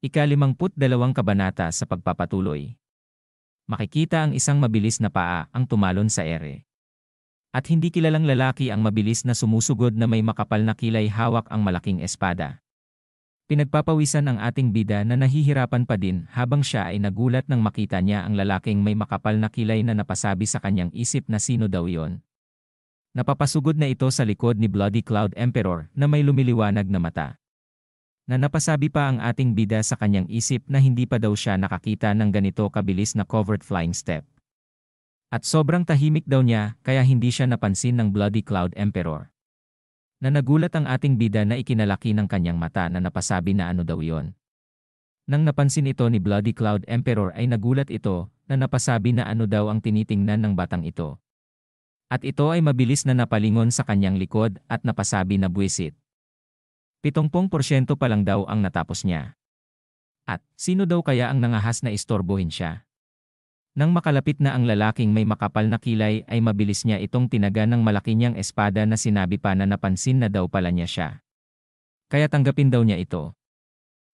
Ika-52 kabanata sa pagpapatuloy. Makikita ang isang mabilis na paa ang tumalon sa ere. At hindi kilalang lalaki ang mabilis na sumusugod na may makapal na kilay hawak ang malaking espada. Pinagpapawisan ang ating bida na nahihirapan pa din habang siya ay nagulat nang makita niya ang lalaking may makapal na kilay na napasabi sa kanyang isip na sino daw iyon. Napapasugod na ito sa likod ni Bloody Cloud Emperor na may lumiliwanag na mata. Na napasabi pa ang ating bida sa kanyang isip na hindi pa daw siya nakakita ng ganito kabilis na covered flying step. At sobrang tahimik daw niya kaya hindi siya napansin ng Bloody Cloud Emperor. Na nagulat ang ating bida na ikinalaki ng kanyang mata na napasabi na ano daw iyon. Nang napansin ito ni Bloody Cloud Emperor ay nagulat ito na napasabi na ano daw ang tinitingnan ng batang ito. At ito ay mabilis na napalingon sa kanyang likod at napasabi na buwisit. 70% pa lang daw ang natapos niya. At sino daw kaya ang nangahas na istorbohin siya? Nang makalapit na ang lalaking may makapal na kilay ay mabilis niya itong tinaga ng malaki niyang espada na sinabi pa na napansin na daw pala niya siya. Kaya tanggapin daw niya ito.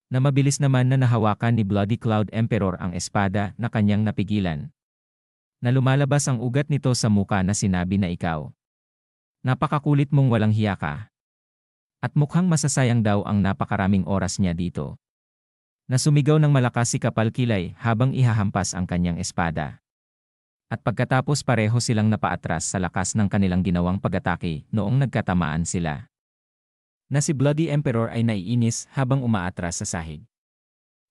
Na mabilis naman na nahawakan ni Bloody Cloud Emperor ang espada na kanyang napigilan. Na lumalabas ang ugat nito sa muka na sinabi na ikaw. Napakakulit mong walang hiya ka. At mukhang masasayang daw ang napakaraming oras niya dito. Na sumigaw ng malakas si Kapal Kilay habang ihahampas ang kanyang espada. At pagkatapos pareho silang napaatras sa lakas ng kanilang ginawang pag-atake noong nagkatamaan sila. Na si Bloody Emperor ay naiinis habang umaatras sa sahig.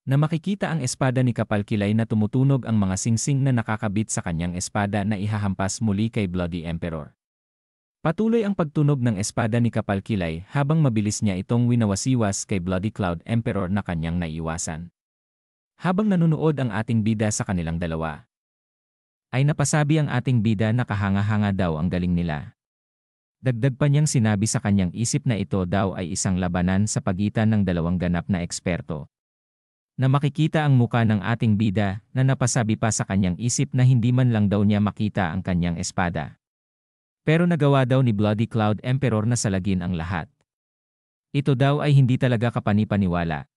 Na makikita ang espada ni Kapal Kilay na tumutunog ang mga singsing na nakakabit sa kanyang espada na ihahampas muli kay Bloody Emperor. Patuloy ang pagtunog ng espada ni Kapal Kilay habang mabilis niya itong winawasiwas kay Bloody Cloud Emperor na kanyang naiiwasan. Habang nanunood ang ating bida sa kanilang dalawa, ay napasabi ang ating bida na kahanga-hanga daw ang galing nila. Dagdag pa niyang sinabi sa kanyang isip na ito daw ay isang labanan sa pagitan ng dalawang ganap na eksperto. Na makikita ang muka ng ating bida na napasabi pa sa kanyang isip na hindi man lang daw niya makita ang kanyang espada. Pero nagawa daw ni Bloody Cloud Emperor na salagin ang lahat. Ito daw ay hindi talaga kapani-paniwala.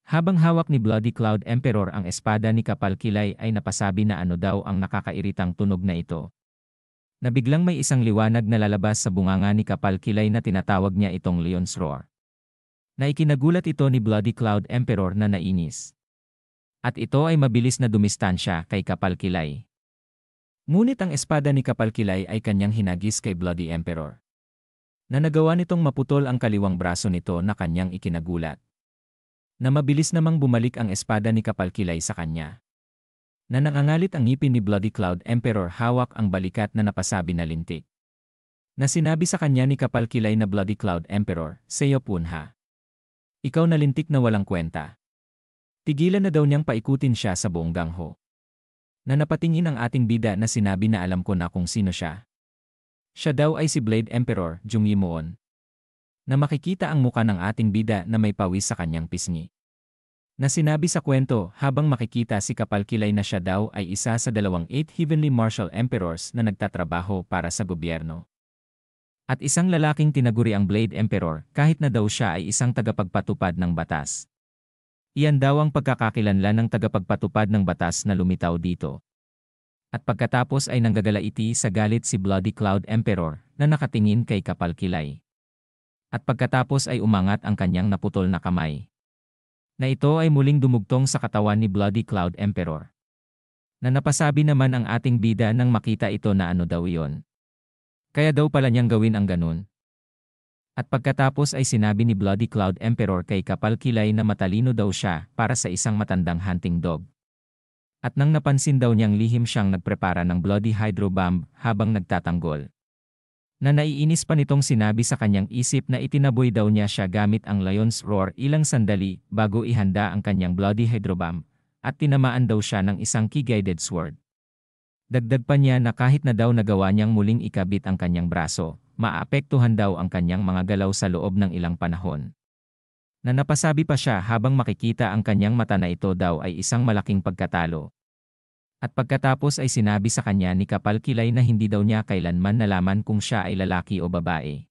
Habang hawak ni Bloody Cloud Emperor ang espada ni Kapal Kilay ay napasabi na ano daw ang nakakairitang tunog na ito. Na biglang may isang liwanag na lalabas sa bunganga ni Kapal Kilay na tinatawag niya itong Leon's Roar. Na ikinagulat ito ni Bloody Cloud Emperor na nainis. At ito ay mabilis na dumistansya kay Kapal Kilay. Ngunit ang espada ni Kapal Kilay ay kanyang hinagis kay Bloody Emperor. Na nagawa nitong maputol ang kaliwang braso nito na kanyang ikinagulat. Na mabilis namang bumalik ang espada ni Kapal Kilay sa kanya. Na nangangalit ang ngipin ni Bloody Cloud Emperor hawak ang balikat na napasabi na lintik. Na sinabi sa kanya ni Kapal Kilay na Bloody Cloud Emperor, Seyo punha. Ikaw na lintik na walang kwenta. Tigilan na daw niyang paikutin siya sa buong gangho. Na napatingin ang ating bida na sinabi na alam ko na kung sino siya. Siya daw ay si Blade Emperor, Jung Yimoon. Na makikita ang muka ng ating bida na may pawis sa kanyang pisngi. Na sinabi sa kwento habang makikita si Kapal Kilay na siya daw ay isa sa 2 Heavenly Martial Emperors na nagtatrabaho para sa gobyerno. At isang lalaking tinaguri ang Blade Emperor kahit na daw siya ay isang tagapagpatupad ng batas. Iyan daw ang pagkakakilanlan ng tagapagpatupad ng batas na lumitaw dito. At pagkatapos ay nanggagalaiti sa galit si Bloody Cloud Emperor na nakatingin kay Kapal Kilay. At pagkatapos ay umangat ang kanyang naputol na kamay. Na ito ay muling dumugtong sa katawan ni Bloody Cloud Emperor. Na napasabi naman ang ating bida nang makita ito na ano daw iyon. Kaya daw pala niyang gawin ang ganun. At pagkatapos ay sinabi ni Bloody Cloud Emperor kay Kapal Kilay na matalino daw siya para sa isang matandang hunting dog. At nang napansin daw niyang lihim siyang nagprepara ng Bloody Hydro Bomb habang nagtatanggol. Na naiinis pa nitong sinabi sa kanyang isip na itinaboy daw niya siya gamit ang Lion's Roar ilang sandali bago ihanda ang kanyang Bloody Hydro Bomb at tinamaan daw siya ng isang key-guided sword. Dagdag pa niya na kahit na daw nagawa niyang muling ikabit ang kanyang braso, maapektuhan daw ang kanyang mga galaw sa loob ng ilang panahon. Na napasabi pa siya habang makikita ang kanyang mata na ito daw ay isang malaking pagkatalo. At pagkatapos ay sinabi sa kanya ni Kapal Kilay na hindi daw niya kailanman nalaman kung siya ay lalaki o babae.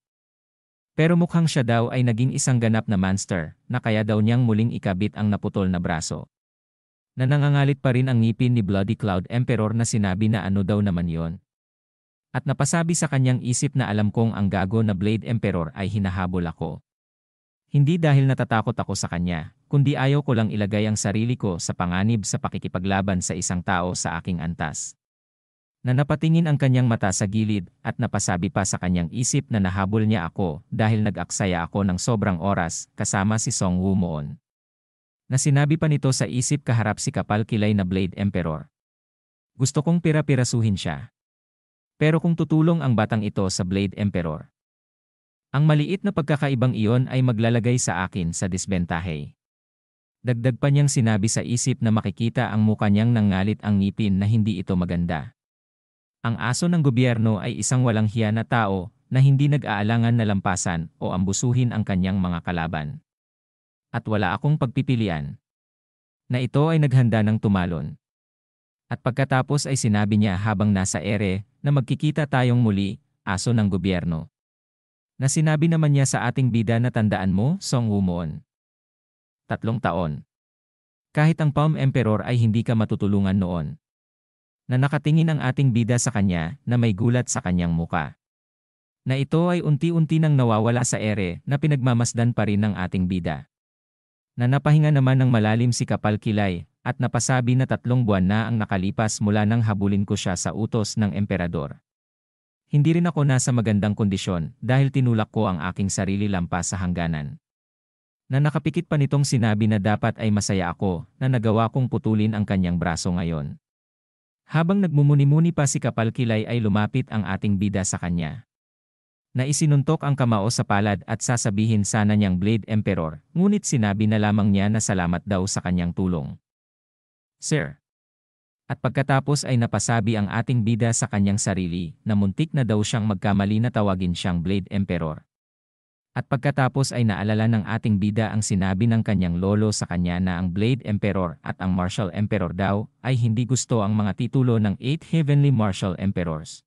Pero mukhang siya daw ay naging isang ganap na monster, na kaya daw niyang muling ikabit ang naputol na braso. Na nangangalit pa rin ang ngipin ni Bloody Cloud Emperor na sinabi na ano daw naman yon. At napasabi sa kanyang isip na alam kong ang gago na Blade Emperor ay hinahabol ako. Hindi dahil natatakot ako sa kanya, kundi ayaw ko lang ilagay ang sarili ko sa panganib sa pakikipaglaban sa isang tao sa aking antas. Na napatingin ang kanyang mata sa gilid at napasabi pa sa kanyang isip na nahabol niya ako dahil nag-aksaya ako ng sobrang oras kasama si Song Woo-moon. Na sinabi pa nito sa isip kaharap si kapal kilay na Blade Emperor. Gusto kong pira-pirasuhin siya. Pero kung tutulong ang batang ito sa Blade Emperor, ang maliit na pagkakaibang iyon ay maglalagay sa akin sa disbentahe. Dagdag pa niyang sinabi sa isip na makikita ang mukha niyang nangalit ang ngipin na hindi ito maganda. Ang aso ng gobyerno ay isang walang hiya na tao na hindi nag-aalangan na lampasan o ambusuhin ang kanyang mga kalaban. At wala akong pagpipilian. Na ito ay naghanda ng tumalon. At pagkatapos ay sinabi niya habang nasa ere na magkikita tayong muli, aso ng gobyerno. Na sinabi naman niya sa ating bida na tandaan mo, Song Woo-moon. 3 taon. Kahit ang Palm Emperor ay hindi ka matutulungan noon. Na nakatingin ang ating bida sa kanya na may gulat sa kanyang muka. Na ito ay unti-unti nang nawawala sa ere na pinagmamasdan pa rin ng ating bida. Na napahinga naman ng malalim si kapal kilay at napasabi na 3 buwan na ang nakalipas mula nang habulin ko siya sa utos ng emperador. Hindi rin ako nasa magandang kondisyon dahil tinulak ko ang aking sarili lampas sa hangganan. Na nakapikit pa nitong sinabi na dapat ay masaya ako na nagawa kong putulin ang kanyang braso ngayon. Habang nagmumuni-muni pa si kapal kilay ay lumapit ang ating bida sa kanya. Na isinuntok ang kamao sa palad at sasabihin sana niyang Blade Emperor, ngunit sinabi na lamang niya na salamat daw sa kanyang tulong. Sir. At pagkatapos ay napasabi ang ating bida sa kanyang sarili na muntik na daw siyang magkamali na tawagin siyang Blade Emperor. At pagkatapos ay naalala ng ating bida ang sinabi ng kanyang lolo sa kanya na ang Blade Emperor at ang Martial Emperor daw ay hindi gusto ang mga titulo ng 8 Heavenly Martial Emperors.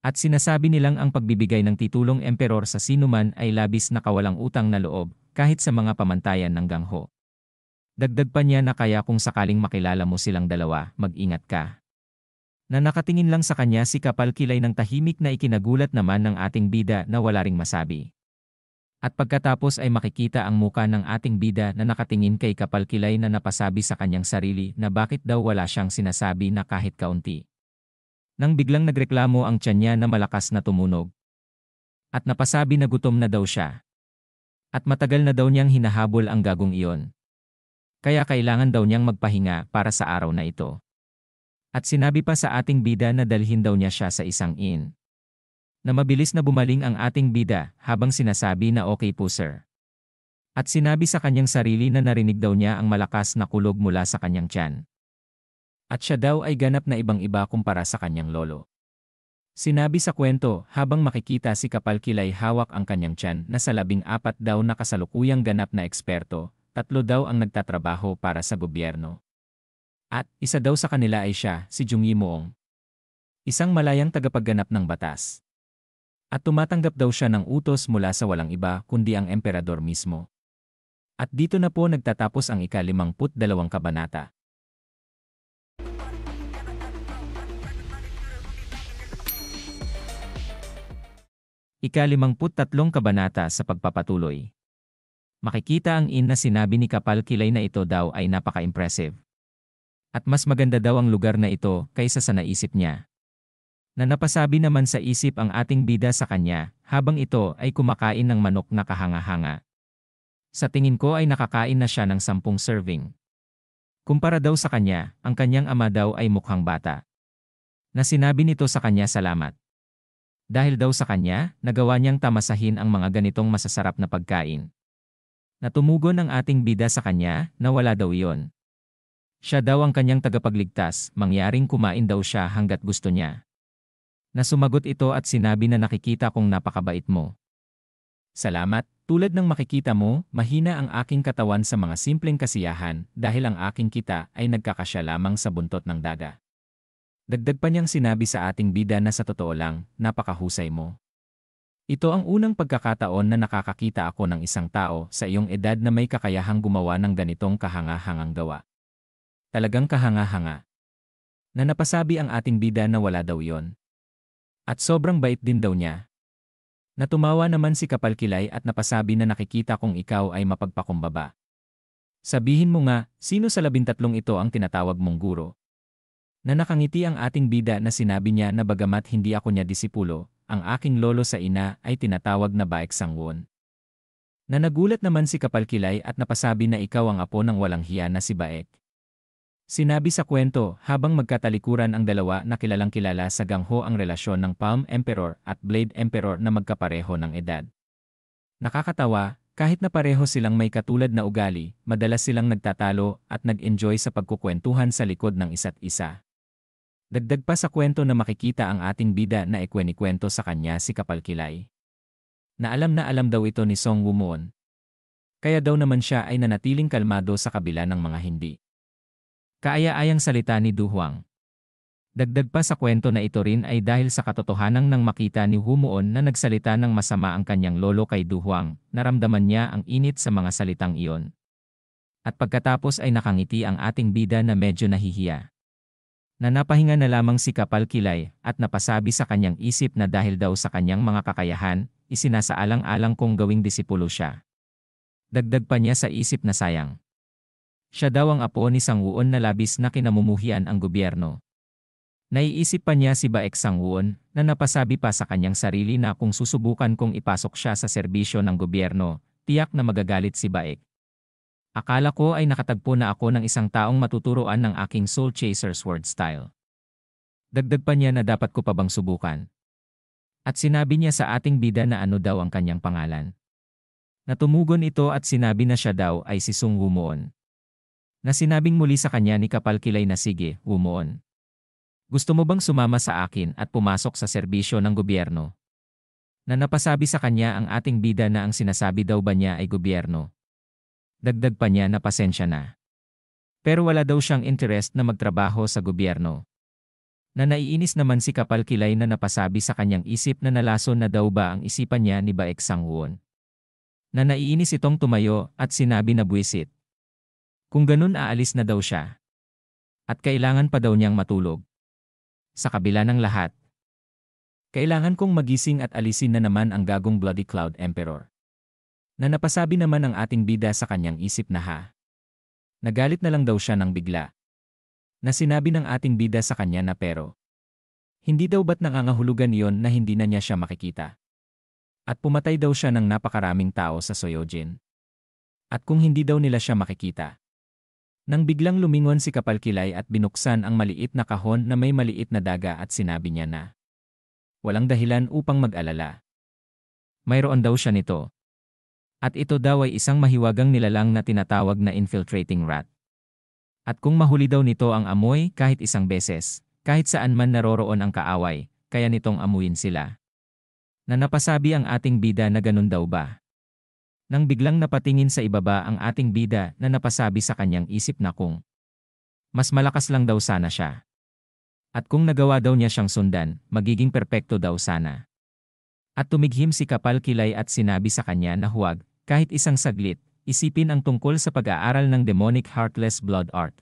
At sinasabi nilang ang pagbibigay ng titulong Emperor sa sinuman ay labis na kawalang utang na loob kahit sa mga pamantayan ng gangho. Dagdag pa niya na kaya kung sakaling makilala mo silang dalawa, mag-ingat ka. Na nakatingin lang sa kanya si kapal kilay ng tahimik na ikinagulat naman ng ating bida na wala ring masabi. At pagkatapos ay makikita ang muka ng ating bida na nakatingin kay kapal kilay na napasabi sa kanyang sarili na bakit daw wala siyang sinasabi na kahit kaunti. Nang biglang nagreklamo ang tiyan niya na malakas na tumunog. At napasabi na gutom na daw siya. At matagal na daw niyang hinahabol ang gagong iyon. Kaya kailangan daw niyang magpahinga para sa araw na ito. At sinabi pa sa ating bida na dalhin daw niya siya sa isang inn. Na mabilis na bumaling ang ating bida habang sinasabi na okay po sir. At sinabi sa kanyang sarili na narinig daw niya ang malakas na kulog mula sa kanyang tiyan. At siya daw ay ganap na ibang-iba kumpara sa kanyang lolo. Sinabi sa kwento habang makikita si kapal kilay hawak ang kanyang tiyan na sa 14 daw na kasalukuyang ganap na eksperto, 3 daw ang nagtatrabaho para sa gobyerno. At isa daw sa kanila ay siya, si Jung Yimoong. Isang malayang tagapagganap ng batas. At tumatanggap daw siya ng utos mula sa walang iba kundi ang emperador mismo. At dito na po nagtatapos ang ika-52 kabanata. Ika-53 kabanata sa pagpapatuloy. Makikita ang inn na sinabi ni kapal kilay na ito daw ay napaka-impressive. At mas maganda daw ang lugar na ito kaysa sa naisip niya. Na napasabi naman sa isip ang ating bida sa kanya habang ito ay kumakain ng manok na kahanga-hanga. Sa tingin ko ay nakakain na siya ng 10 serving. Kumpara daw sa kanya, ang kanyang ama daw ay mukhang bata. Na sinabi nito sa kanya salamat. Dahil daw sa kanya, nagawa niyang tamasahin ang mga ganitong masasarap na pagkain. Natumugon ang ating bida sa kanya na wala daw iyon. Siya daw ang kanyang tagapagligtas, mangyaring kumain daw siya hanggat gusto niya. Na sumagot ito at sinabi na nakikita kong napakabait mo. Salamat, tulad ng makikita mo, mahina ang aking katawan sa mga simpleng kasiyahan dahil ang aking kita ay nagkakasya lamang sa buntot ng daga. Dagdag pa niyang sinabi sa ating bida na sa totoo lang, napakahusay mo. Ito ang unang pagkakataon na nakakakita ako ng isang tao sa iyong edad na may kakayahang gumawa ng ganitong kahanga-hangang gawa. Talagang kahanga-hanga. Na napasabi ang ating bida na wala daw yon. At sobrang bait din daw niya. Natumawa naman si Kapalkilay at napasabi na nakikita kong ikaw ay mapagpakumbaba. Sabihin mo nga, sino sa 13 ito ang tinatawag mong guro? Na nakangiti ang ating bida na sinabi niya na bagamat hindi ako niya disipulo, ang aking lolo sa ina ay tinatawag na Baek Sangwon. Na nagulat naman si Kapalkilay at napasabi na ikaw ang apo ng walang hiya na si Baek. Sinabi sa kwento habang magkatalikuran ang dalawa na kilalang kilala sa gangho ang relasyon ng Palm Emperor at Blade Emperor na magkapareho ng edad. Nakakatawa, kahit na pareho silang may katulad na ugali, madalas silang nagtatalo at nag-enjoy sa pagkukwentuhan sa likod ng isa't isa. Dagdag pa sa kwento na makikita ang ating bida na ikwenikwento sa kanya si Kapalkilay. Na alam daw ito ni Song Woo-moon. Kaya daw naman siya ay nanatiling kalmado sa kabila ng mga hindi kaaya-ayang salita ni Du Huang. Dagdag pa sa kwento na ito rin ay dahil sa katotohanang nang makita ni Woo-moon na nagsalita ng masama ang kanyang lolo kay Du Huang, naramdaman niya ang init sa mga salitang iyon. At pagkatapos ay nakangiti ang ating bida na medyo nahihiya. Na napahinga na lamang si Kapalkilay at napasabi sa kanyang isip na dahil daw sa kanyang mga kakayahan, isinasaalang-alang kong gawing disipulo siya. Dagdag pa niya sa isip na sayang. Siya daw ang apo ni Sangwon na labis na kinamumuhian ang gobyerno. Naiisip pa niya si Baek Sangwon na napasabi pa sa kanyang sarili na kung susubukan kong ipasok siya sa serbisyo ng gobyerno, tiyak na magagalit si Baek. Akala ko ay nakatagpo na ako ng isang taong matuturoan ng aking Soul Chaser sword style. Dagdag pa niya na dapat ko pa bang subukan. At sinabi niya sa ating bida na ano daw ang kanyang pangalan. Natumugon ito at sinabi na siya daw ay si Sung Woo-moon. Na sinabing muli sa kanya ni Kapalkilay na sige, Woo-moon. Gusto mo bang sumama sa akin at pumasok sa serbisyo ng gobyerno? Na napasabi sa kanya ang ating bida na ang sinasabi daw ba niya ay gobyerno. Dagdag pa niya na pasensya na. Pero wala daw siyang interest na magtrabaho sa gobyerno. Na naiinis naman si Kapalkilay na napasabi sa kanyang isip na nalason na daw ba ang isipan niya ni Baek Sangwon. Na naiinis itong tumayo at sinabi na buwisit. Kung ganun aalis na daw siya. At kailangan pa daw niyang matulog. Sa kabila ng lahat. Kailangan kong magising at alisin na naman ang gagong Bloody Cloud Emperor. Na napasabi naman ang ating bida sa kanyang isip na ha. Nagalit na lang daw siya ng bigla. Na sinabi ng ating bida sa kanya na pero. Hindi daw ba't nangangahulugan iyon na hindi na niya siya makikita. At pumatay daw siya ng napakaraming tao sa Soyojin. At kung hindi daw nila siya makikita. Nang biglang lumingon si Kapalkilay at binuksan ang maliit na kahon na may maliit na daga at sinabi niya na walang dahilan upang mag-alala. Mayroon daw siya nito. At ito daw ay isang mahiwagang nilalang na tinatawag na infiltrating rat. At kung mahuli daw nito ang amoy kahit isang beses, kahit saan man naroroon ang kaaway, kaya nitong amuyin sila. Na napasabi ang ating bida na ganun daw ba? Nang biglang napatingin sa ibaba ang ating bida na napasabi sa kanyang isip na kung mas malakas lang daw sana siya. At kung nagawa daw niya siyang sundan, magiging perpekto daw sana. At tumighim si Kapalkilay at sinabi sa kanya na huwag, kahit isang saglit, isipin ang tungkol sa pag-aaral ng Demonic Heartless Blood Art.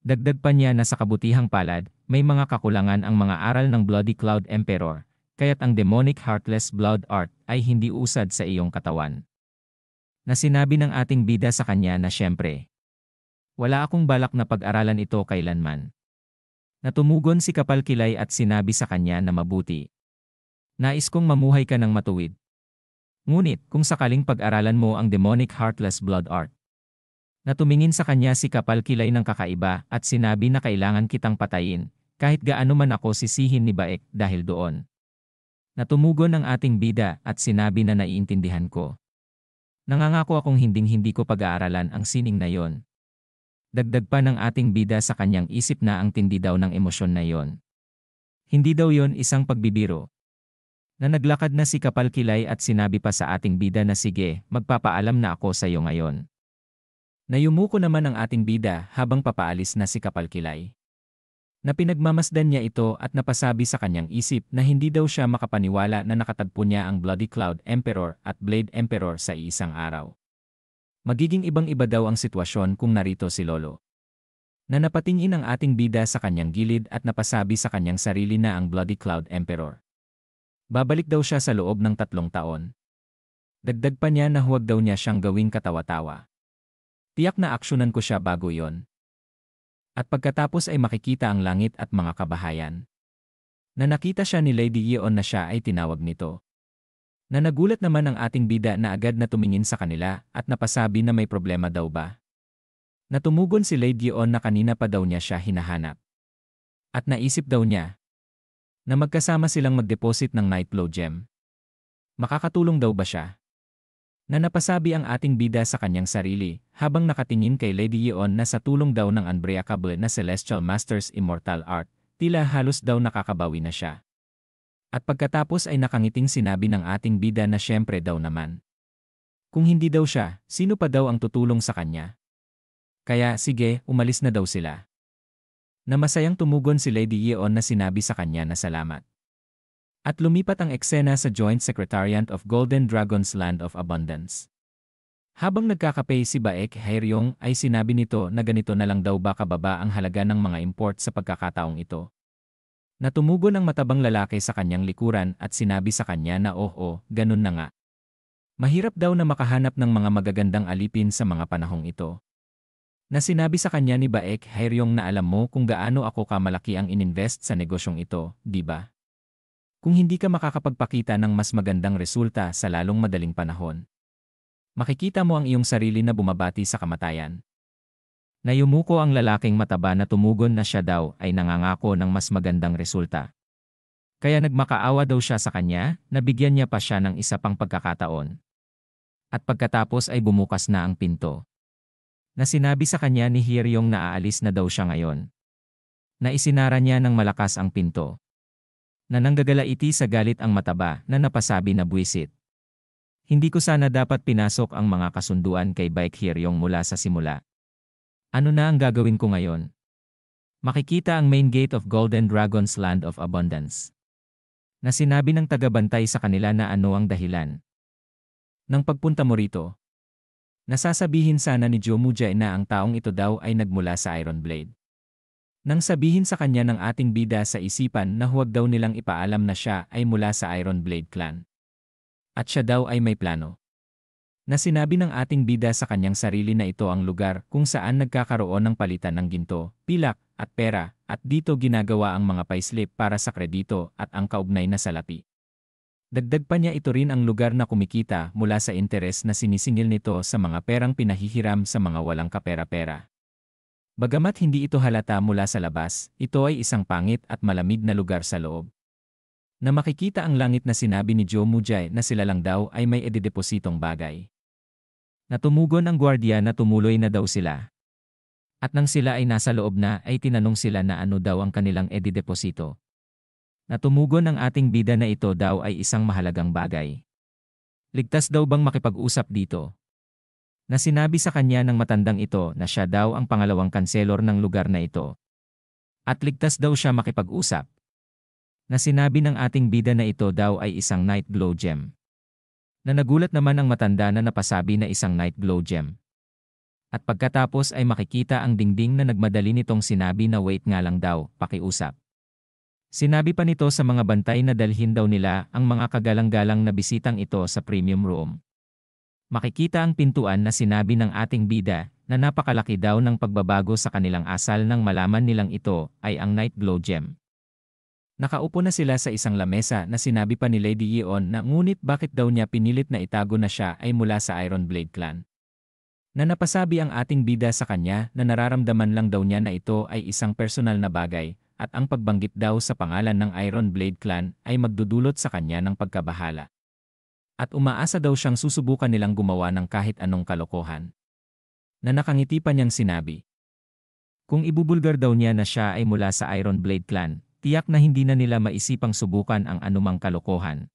Dagdag pa niya na sa kabutihang palad, may mga kakulangan ang mga aral ng Bloody Cloud Emperor, kaya't ang Demonic Heartless Blood Art ay hindi usad sa iyong katawan. Na sinabi ng ating bida sa kanya na siyempre, wala akong balak na pag-aralan ito kailanman. Natumugon si Kapalkilay at sinabi sa kanya na mabuti. Nais kong mamuhay ka ng matuwid. Ngunit kung sakaling pag-aralan mo ang Demonic Heartless Blood Art. Natumingin sa kanya si Kapalkilay ng kakaiba at sinabi na kailangan kitang patayin, kahit gaano man ako sisihin ni Baek dahil doon. Natumugon ang ating bida at sinabi na naiintindihan ko. Nangangako akong hinding-hindi ko pag-aaralan ang sining na yon. Dagdag pa ng ating bida sa kanyang isip na ang tindi daw ng emosyon na yon. Hindi daw yon isang pagbibiro. Na naglakad na si Kapalkilay at sinabi pa sa ating bida na sige, magpapaalam na ako sa iyo ngayon. Nayumuko naman ang ating bida habang papaalis na si Kapalkilay. Na pinagmamasdan niya ito at napasabi sa kanyang isip na hindi daw siya makapaniwala na nakatagpo niya ang Bloody Cloud Emperor at Blade Emperor sa iisang araw. Magiging ibang-iba daw ang sitwasyon kung narito si Lolo. Na napatingin ang ating bida sa kanyang gilid at napasabi sa kanyang sarili na ang Bloody Cloud Emperor. Babalik daw siya sa loob ng 3 taon. Dagdag pa niya na huwag daw niya siyang gawing katawa-tawa. Tiyak na aksyonan ko siya bago yon. At pagkatapos ay makikita ang langit at mga kabahayan. Na nakita siya ni Lady Yeon na siya ay tinawag nito. Na nagulat naman ang ating bida na agad na tumingin sa kanila at napasabi na may problema daw ba. Natumugon si Lady Yeon na kanina pa daw niya siya hinahanap. At naisip daw niya na magkasama silang mag-deposit ng Nightglow Gem. Makakatulong daw ba siya? Na napasabi ang ating bida sa kanyang sarili habang nakatingin kay Lady Yeon na sa tulong daw ng unbreakable na Celestial Master's Immortal Art, tila halos daw nakakabawi na siya. At pagkatapos ay nakangiting sinabi ng ating bida na syempre daw naman. Kung hindi daw siya, sino pa daw ang tutulong sa kanya? Kaya sige, umalis na daw sila. Na masayang tumugon si Lady Yeon na sinabi sa kanya na salamat. At lumipat ang eksena sa Joint Secretariat of Golden Dragon's Land of Abundance. Habang nagkakape si Baek Haeryong ay sinabi nito na ganito na lang daw ba kababa ang halaga ng mga import sa pagkakataong ito. Natumugon ang matabang lalaki sa kanyang likuran at sinabi sa kanya na ganun na nga. Mahirap daw na makahanap ng mga magagandang alipin sa mga panahong ito. Na sinabi sa kanya ni Baek Haeryong na alam mo kung gaano ako kamalaki ang ininvest sa negosyong ito, di ba? Kung hindi ka makakapagpakita ng mas magandang resulta sa lalong madaling panahon, makikita mo ang iyong sarili na bumabati sa kamatayan. Nayumuko ang lalaking mataba na tumugon na siya daw ay nangangako ng mas magandang resulta. Kaya nagmakaawa daw siya sa kanya, nabigyan niya pa siya ng isa pang pagkakataon. At pagkatapos ay bumukas na ang pinto. Na sinabi sa kanya ni Haeryong na aalis na daw siya ngayon. Na isinara niya ng malakas ang pinto. Na nanggagalaiti sa galit ang mataba na napasabi na buwisit. Hindi ko sana dapat pinasok ang mga kasunduan kay Baek Haeryong mula sa simula. Ano na ang gagawin ko ngayon? Makikita ang main gate of Golden Dragon's Land of Abundance. Na sinabi ng tagabantay sa kanila na ano ang dahilan. Nang pagpunta mo rito, nasasabihin sana ni Jo Mujae na ang taong ito daw ay nagmula sa Iron Blade. Nang sabihin sa kanya ng ating bida sa isipan na huwag daw nilang ipaalam na siya ay mula sa Iron Blade Clan. At siya daw ay may plano. Na sinabi ng ating bida sa kanyang sarili na ito ang lugar kung saan nagkakaroon ng palitan ng ginto, pilak, at pera, at dito ginagawa ang mga payslip para sa kredito at ang kaugnay na salapi. Dagdag pa niya ito rin ang lugar na kumikita mula sa interes na sinisingil nito sa mga perang pinahihiram sa mga walang kapera-pera. Bagamat hindi ito halata mula sa labas, ito ay isang pangit at malamig na lugar sa loob. Na makikita ang langit na sinabi ni Jo Mujae na sila lang daw ay may edidepositong bagay. Natumugon ang gwardiya na tumuloy na daw sila. At nang sila ay nasa loob na ay tinanong sila na ano daw ang kanilang edideposito. Natumugon ang ating bida na ito daw ay isang mahalagang bagay. Ligtas daw bang makipag-usap dito? Na sinabi sa kanya ng matandang ito na siya daw ang pangalawang kanselor ng lugar na ito. At ligtas daw siya makipag-usap. Na sinabi ng ating bida na ito daw ay isang Nightglow Gem. Na nagulat naman ang matanda na napasabi na isang Nightglow Gem. At pagkatapos ay makikita ang dingding na nagmadali nitong sinabi na wait nga lang daw, pakiusap. Sinabi pa nito sa mga bantay na dalhin daw nila ang mga kagalang-galang na bisitang ito sa premium room. Makikita ang pintuan na sinabi ng ating bida na napakalaki daw ng pagbabago sa kanilang asal nang malaman nilang ito ay ang Nightglow Gem. Nakaupo na sila sa isang lamesa na sinabi pa ni Lady Yeon na ngunit bakit daw niya pinilit na itago na siya ay mula sa Iron Blade Clan. Na napasabi ang ating bida sa kanya na nararamdaman lang daw niya na ito ay isang personal na bagay at ang pagbanggit daw sa pangalan ng Iron Blade Clan ay magdudulot sa kanya ng pagkabahala. At umaasa daw siyang susubukan nilang gumawa ng kahit anong kalokohan. Na nakangiti pa niyang sinabi. Kung ibubulgar daw niya na siya ay mula sa Iron Blade Clan, tiyak na hindi na nila maisipang subukan ang anumang kalokohan.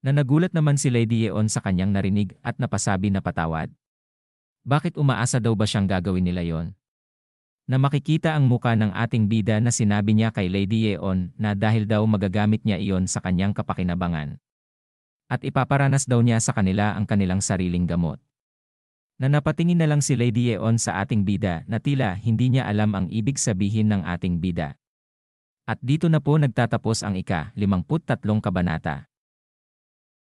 Na nagulat naman si Lady Yeon sa kanyang narinig at napasabi na patawad. Bakit umaasa daw ba siyang gagawin nila yon? Na makikita ang muka ng ating bida na sinabi niya kay Lady Yeon na dahil daw magagamit niya iyon sa kanyang kapakinabangan. At ipaparanas daw niya sa kanila ang kanilang sariling gamot. Na napatingin na lang si Lady Yeon sa ating bida na tila hindi niya alam ang ibig sabihin ng ating bida. At dito na po nagtatapos ang ika-53 kabanata.